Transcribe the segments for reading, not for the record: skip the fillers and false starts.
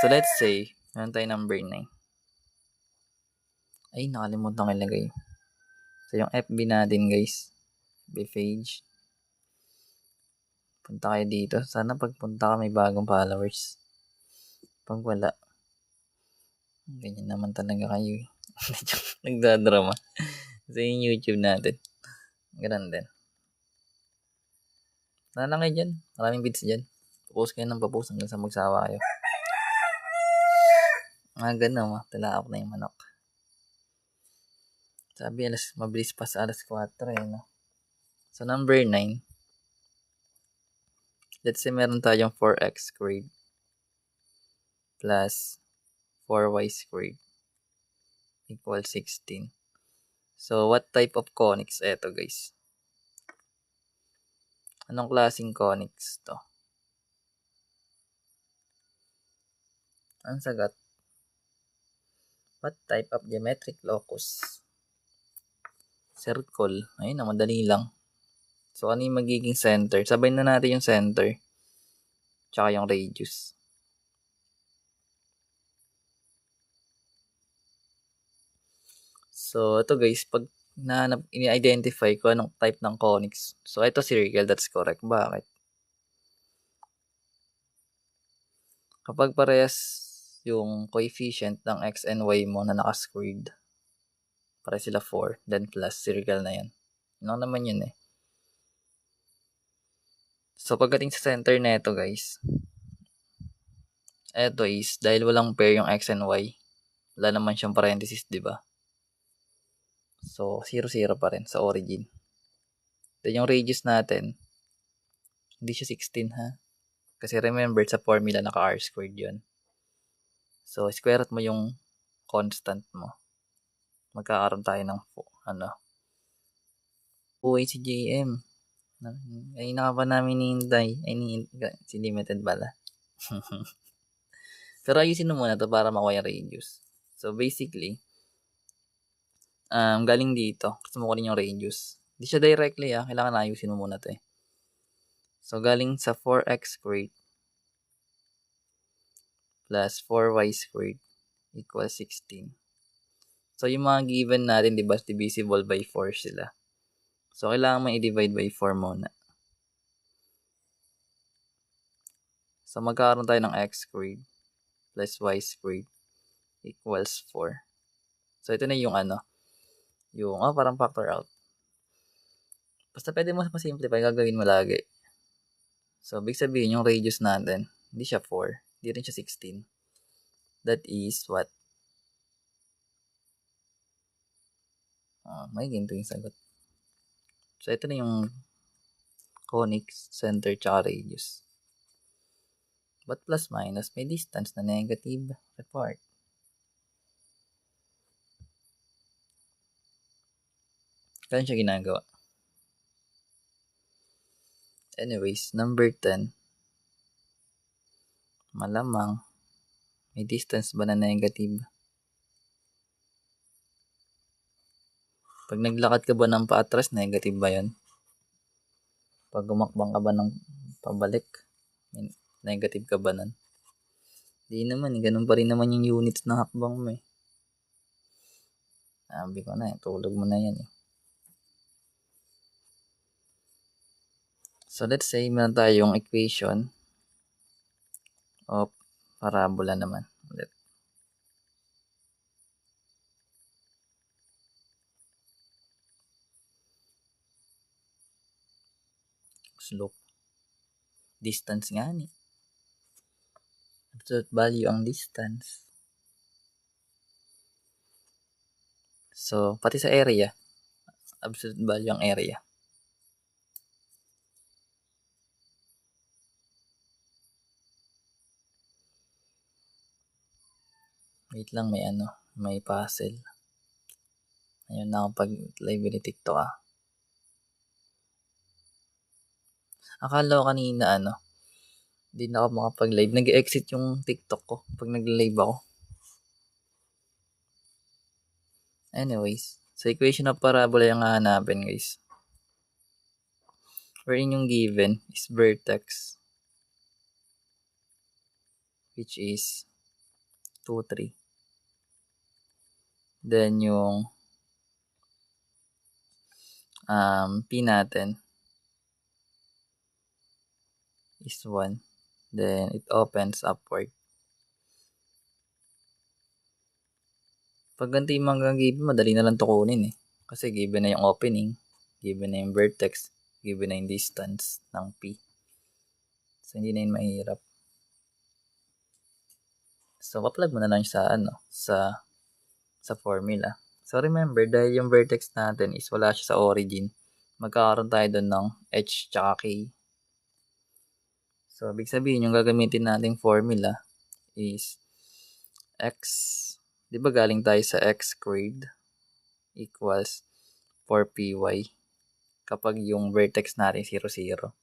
So let's say, meron tayo number 9. Ay, nakalimutan ko ilagay. So yung FB natin guys, FB page. Punta kayo dito. Sana pagpunta ka may bagong followers. Pag wala, ganyan naman talaga kayo. Nagdadrama. So yung YouTube natin, ganun din. Nalang kayo dyan. Maraming bits dyan. Post kayo ng post hanggang sa magsawa kayo. Ganun, talaak na yung manok. Sabi, mabilis pa sa alas 4 no? So, number 9. Let's say meron tayong 4x squared plus 4y squared equals 16. So, what type of conics eto guys? Anong klaseng conics to? Ang sagot, what type of geometric locus? Circle. Ayun na, madali lang. So, ano yung magiging center? Sabay na natin yung center. Tsaka yung radius. So, ito guys, pag ini-identify ko anong type ng conics. So, ito circle, that's correct. Bakit? Kapag parehas yung coefficient ng x and y mo na naka-squared, para sila 4, then plus, circle na yan. Yun naman yun eh. So, pagdating sa center na ito guys, ito is, dahil walang pair yung x and y, wala naman siyang parenthesis, di ba? So, 0, 0 pa rin sa origin. Then, yung radius natin, hindi siya 16 ha. Kasi remember, sa formula, naka r squared yun. So, square root mo yung constant mo. Magkakaroon tayo ng, buhay si JM. Ay, naka pa namin hinintay. Si limited bala. Pero ayusin mo muna to para makuha yung radius. So, basically, galing dito. Gusto mo ko rin yung radius. Hindi siya directly kailangan ayusin mo muna to eh. So, galing sa 4x squared plus 4y squared equals 16. So, yung mga given natin, di ba, divisible by 4 sila. So, kailangan mo i-divide by 4 muna. So, magkakaroon tayo ng x squared plus y squared equals 4. So, ito na yung parang factor out. Basta pwede mo ma-simplify, gagawin mo lagi. So, big sabihin, yung radius natin, hindi siya 4, hindi rin siya 16. That is what? May ginto yung sagot. So, ito na yung conics, center, tsaka radius. But plus minus, may distance na negative report. Kaya siya ginagawa. Anyways, number 10. Malamang, may distance ba na negative? Pag naglakad ka ba ng paatras, negative ba yun? Pag gumakbang ka ba ng pabalik, negative ka ba nun? Di naman, ganun pa rin naman yung units ng hakbang mo eh. Sabi ko na tulog mo na yan eh. So, let's say, meron tayong equation of parabola naman. Ulit. Slope. Distance nga ni. Absolute value ang distance. So, pati sa area, absolute value ang area. Wait lang, may puzzle. Ayun na ako pag-live ni TikTok Akala ko kanina hindi na ako makapag-live. Nag-exit yung TikTok ko pag nag-live ako. Anyways, so equation of parabola yung hahanapin guys. Wherein yung given is vertex, which is 2, 3. Then yung P natin is 1. Then it opens upward. Pag ganito yung mga given, madali na lang to kunin eh. Kasi given na yung opening, given na yung vertex, given na yung distance ng P. So, hindi na yun mahirap. So, pa-plug mo na lang sa formula. So, remember, dahil yung vertex natin is wala siya sa origin, magkakaroon tayo doon ng H tsaka K. So, ibig sabihin, yung gagamitin nating formula is X. Di ba galing tayo sa X squared equals 4PY kapag yung vertex natin 0, 0.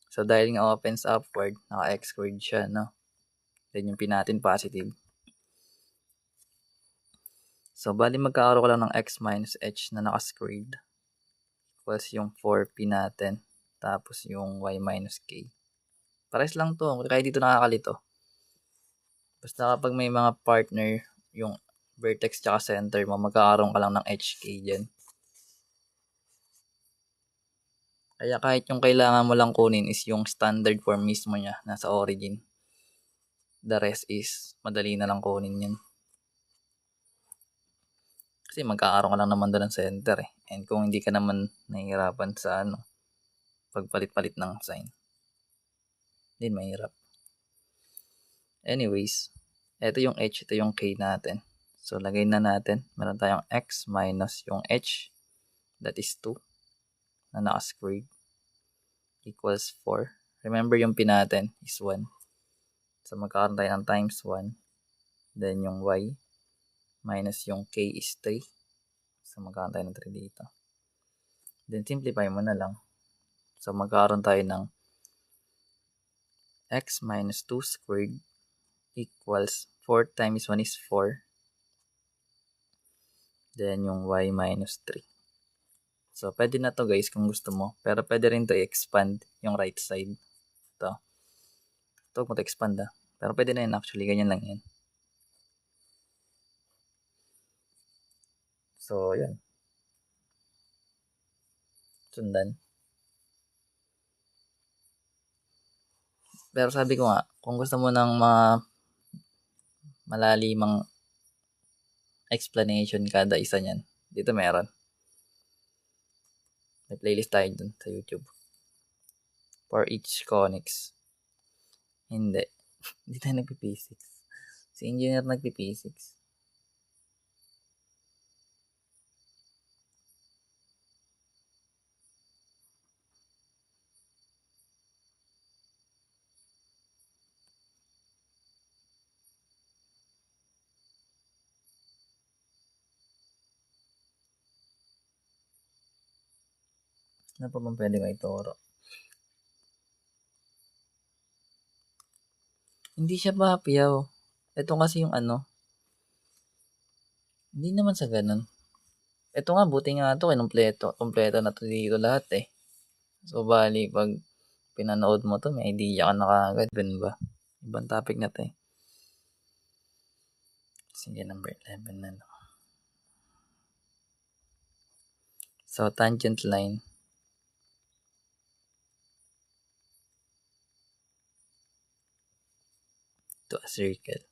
So, dahil nga opens upward, naka-X squared siya, no? Then, yung P natin positive. So, bali magkakaroon ka lang ng X minus H na naka-squared equals yung 4P natin tapos yung Y minus K. Pares lang to. Kaya dito nakakalito. Basta kapag may mga partner, yung vertex tsaka center mo, magkakaroon ka lang ng HK dyan. Kaya kahit yung kailangan mo lang kunin is yung standard form mismo niya, nasa origin. The rest is, madali na lang kunin yun. Kasi magkakaroon ka lang naman doon ng center eh. And kung hindi ka naman nahihirapan sa pagpalit-palit ng sign, hindi mahirap. Anyways, ito yung H, ito yung K natin. So, lagay na natin. Meron tayong X minus yung H, that is 2, na naka-squared, equals 4. Remember, yung P natin is 1. So, magkakaroon tayo ng times 1. Then, yung Y minus yung K is 3. So, magkakaroon tayo ng 3 dito. Then, simplify mo na lang. So, magkakaroon tayo ng X minus 2 squared equals 4 times 1 is 4. Then, yung Y minus 3. So, pwede na to guys kung gusto mo. Pero pwede rin to i-expand yung right side. Ito. Ito mo to expand Pero pwede na yun actually. Ganyan lang yan. So, yun. Sundan. Pero sabi ko nga, kung gusto mo ng malalimang explanation kada isa niyan, dito meron. May playlist tayo dun sa YouTube. For each conics. Hindi. Hindi tayo nagpiphysics. Si engineer nagpiphysics. Ano pa bang pwede ko ituro? Hindi siya papiyaw. Ito kasi yung hindi naman sa ganun. Ito nga, buti nga ito, kompleto na to dito lahat eh. So, bali, pag pinanood mo to, may idea ka na kagad. Ganun ba? Ibang topic na to eh. Sige, number 11 na no. So, tangent line to a circle.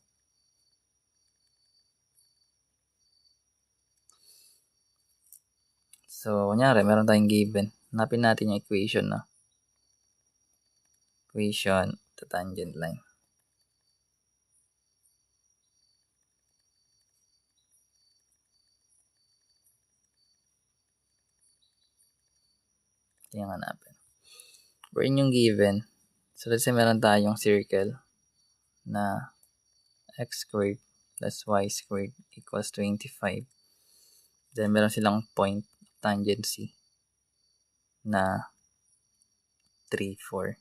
So, kunyari, meron tayong given. Hanapin natin yung equation na. Equation to tangent line. Ito yung hanapin. Wherein yung given. So, let's say meron tayong circle na x squared plus y squared equals 25. Then, meron silang point of tangency na 3, 4.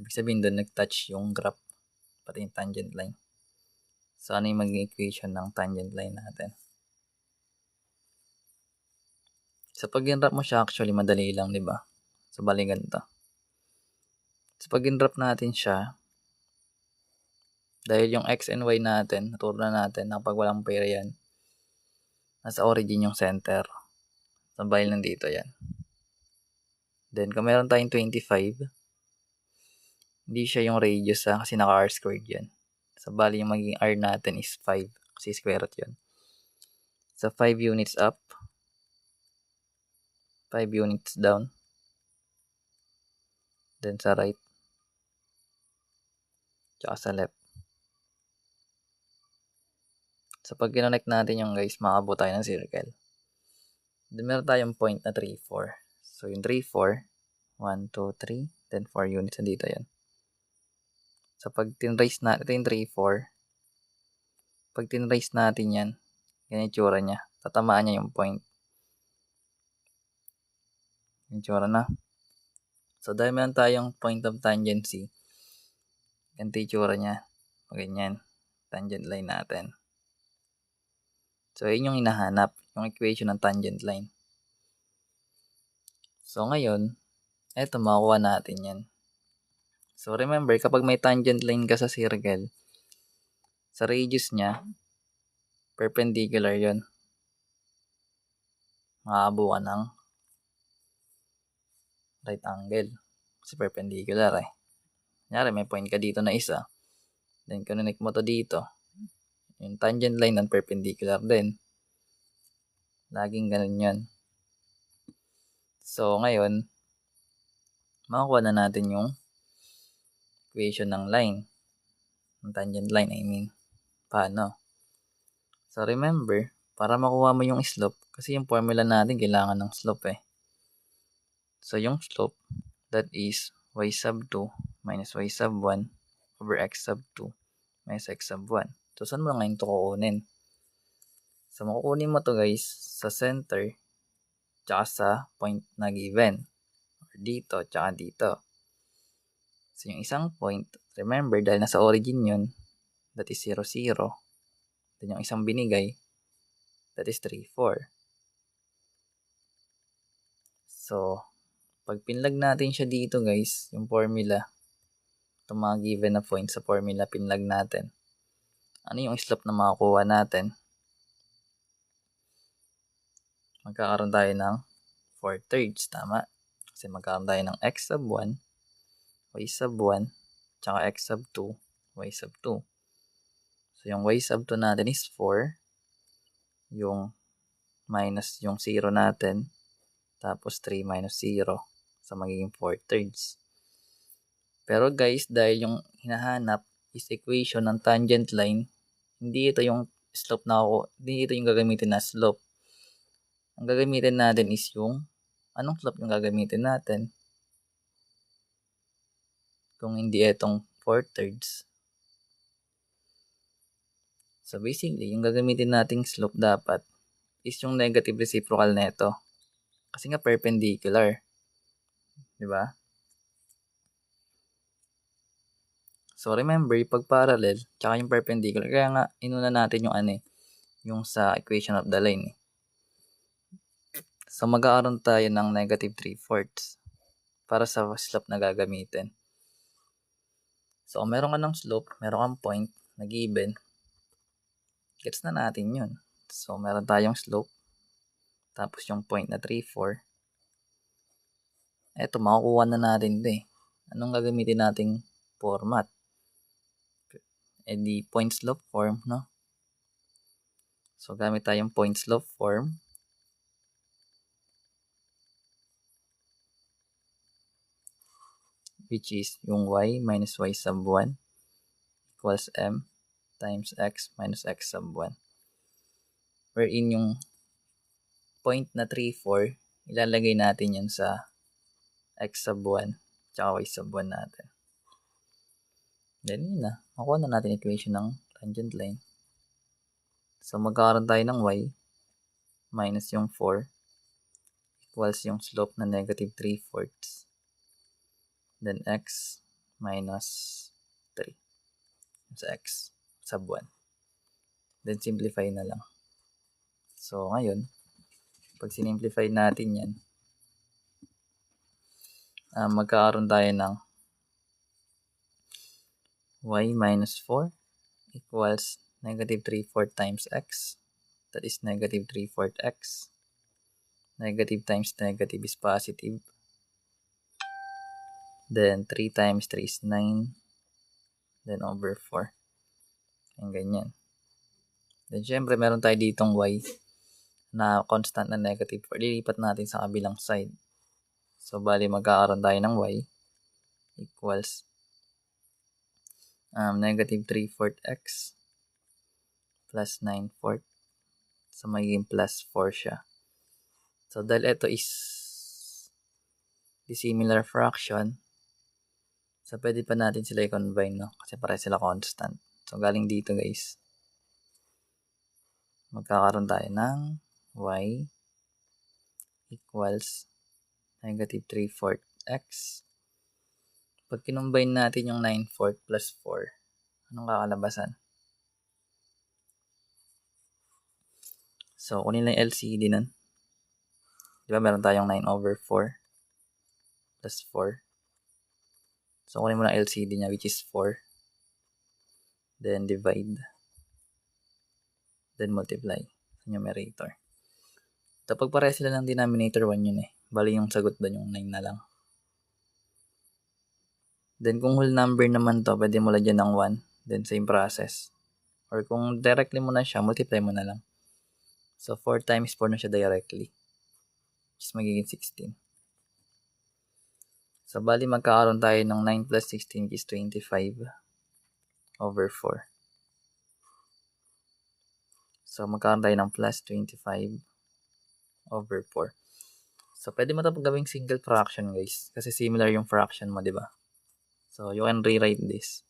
Ibig sabihin doon, nag-touch yung graph, pati yung tangent line. So, ano yung maging equation ng tangent line natin? So, pag in-wrap mo siya, actually, madali lang, di ba? So, bali ganito. So, pag in-wrap natin siya, Dahil yung x and y natin, naturo na natin na pag walang pair yan, nasa origin yung center. So, bali nandito yan. Then, kung meron tayong 25, hindi siya yung radius kasi naka r squared yan. So, bali yung magiging r natin is 5 kasi square root yun. So, 5 units up, 5 units down, then sa right, tsaka sa left. So, pag kinonect natin yung guys, makabot tayo ng circle. Then, meron tayong point na 3, 4. So, yung 3, 4, 1, 2, 3, then 4 units. Nandito yan. So, pag tinrace natin, ito yung 3, 4. Pag tinrace natin yan, ganyan yung tsura niya. Tatamaan niya yung point. Yung tsura na. So, dahil meron tayong point of tangency, ganito yung tsura niya. Ganyan. Tangent line natin. So, yun yung hinahanap, yung equation ng tangent line. So, ngayon, eto, makukuha natin yan. So, remember, kapag may tangent line ka sa circle, sa radius niya, perpendicular yon. Makakabuo ka ng right angle. Kasi perpendicular eh. Kunyari, may point ka dito na isa. Then, connect mo to dito. Yung tangent line ng perpendicular din. Laging ganun yan. So, ngayon, makakuha na natin yung equation ng line. Ng tangent line, I mean. Paano? So, remember, para makuha mo yung slope, kasi yung formula natin, kailangan ng slope eh. So, yung slope, that is y sub 2 minus y sub 1 over x sub 2 minus x sub 1. So, saan mo ngayon ito kukunin? So, makukunin mo to guys sa center tsaka sa point na given. Or dito tsaka dito. So, yung isang point, remember, dahil nasa origin yun, that is 0, 0. Then yung isang binigay, that is 3, 4. So, pag pinlag natin siya dito guys, yung formula, itong mga given na point sa formula, pinlag natin. Ano yung slope na makakuha natin? Magkakaroon tayo ng 4/3, tama? Kasi magkakaroon tayo ng x sub 1, y sub 1, tsaka x sub 2, y sub 2. So, yung y sub 2 natin is 4. Yung minus yung 0 natin. Tapos 3 minus 0. So, magiging 4/3. Pero guys, dahil yung hinahanap is equation ng tangent line, hindi ito yung slope na hindi ito yung gagamitin na slope. Ang gagamitin natin is yung, anong slope yung gagamitin natin? Kung hindi itong 4/3. So, basically, yung gagamitin nating slope dapat is yung negative reciprocal nito. Kasi nga perpendicular. Diba? So, remember, pag parallel, tsaka yung perpendicular, kaya nga, inuna natin yung yung sa equation of the line. So, mag-aaron tayo ng negative 3/4 para sa slope na gagamitin. So, kung meron ka ng slope, meron kang point na given, gets na natin yun. So, meron tayong slope, tapos yung point na 3, 4. Eto, makukuha na natin ito eh. Anong gagamitin nating format? Di point slope form, no? So, gamit tayong point slope form. Which is yung y minus y sub 1 equals m times x minus x sub 1. Wherein yung point na 3, 4, ilalagay natin yan sa x sub 1 tsaka y sub 1 natin. Then yun na. Makuha na natin equation ng tangent line. So, magkakaroon tayo ng y minus yung 4 equals yung slope na negative 3/4. Then x minus 3 sa x sub 1. Then simplify na lang. So, ngayon, pag sinimplify natin yan, magkakaroon tayo ng y minus 4 equals negative 3/4 times x. That is negative 3/4 x. Negative times negative is positive. Then 3 times 3 is 9. Then over 4. Ang ganyan. Then syempre meron tayo ditong y na constant na negative 4. Lilipat natin sa kabilang side. So bali magkakaroon tayo ng y equals negative 3/4 x plus 9/4. So magiging plus 4 siya. So dahil ito is dissimilar fraction, so pwede pa natin sila i-combine, no? Kasi pareho sila constant. So galing dito guys, magkakaroon tayo ng y equals negative 3/4 x. Pag kinumbine natin yung 9/4 plus 4, anong kakalabasan? So kunin lang yung LCD nun. Di ba meron tayong 9/4 plus 4. So kunin mo na LCD niya, which is 4. Then divide. Then multiply sa numerator. So pag pareho sila ng denominator, 1 yun eh. Bali yung sagot doon yung 9 na lang. Then kung whole number naman to, pwede mo lagyan ng 1. Then same process. Or kung directly mo na siya, multiply mo na lang. So 4 times 4 na siya directly. Which is magiging 16. So bali magkakaroon tayo ng 9 plus 16 is 25 over 4. So magkakaroon tayo ng plus 25 over 4. So pwede mo ito gawing single fraction guys. Kasi similar yung fraction mo, di ba? So you can rewrite this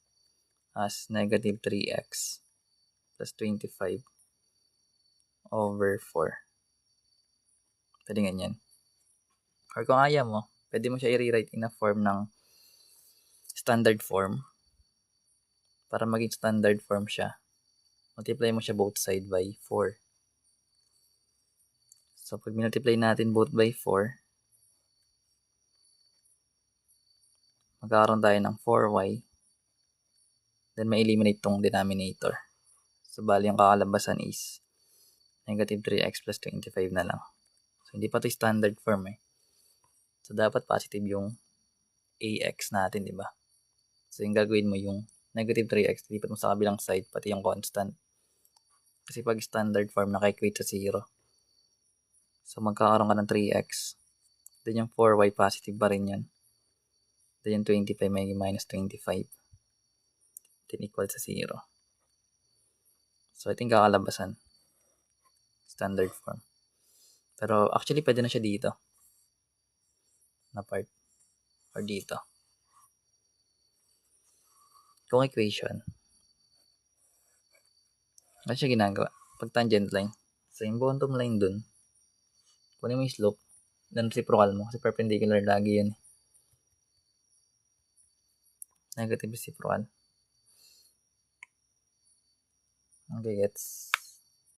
as negative 3x plus 25 over 4. Pwede ganyan. Or kung ayaw mo, pwede mo siya i-rewrite in a form ng standard form. Para maging standard form siya, multiply mo siya both side by 4. So pag multiply natin both by 4, magkakaroon tayo ng 4y. Then ma-eliminate tong denominator. So bali yung kakalabasan is negative 3x plus 25 na lang. So hindi pa ito standard form eh. So dapat positive yung ax natin, di ba? So yung gagawin mo yung negative 3x, lipat mo sa kabilang side, pati yung constant. Kasi pag standard form, naka-equate sa 0. So magkakaroon ka ng 3x. Then yung 4y, positive pa rin yan. Then yung 25 may minus 25. Then equal sa 0. So ito yung kakalabasan. Standard form. Pero actually pwede na siya dito. Na part. Or dito. Kung equation. Ano siya ginagawa? Pag tangent line. So yung bottom line dun, kunin mo yung slope, then reciprocal mo. Kasi perpendicular lagi yun. Negative reciprocal. Okay, gets.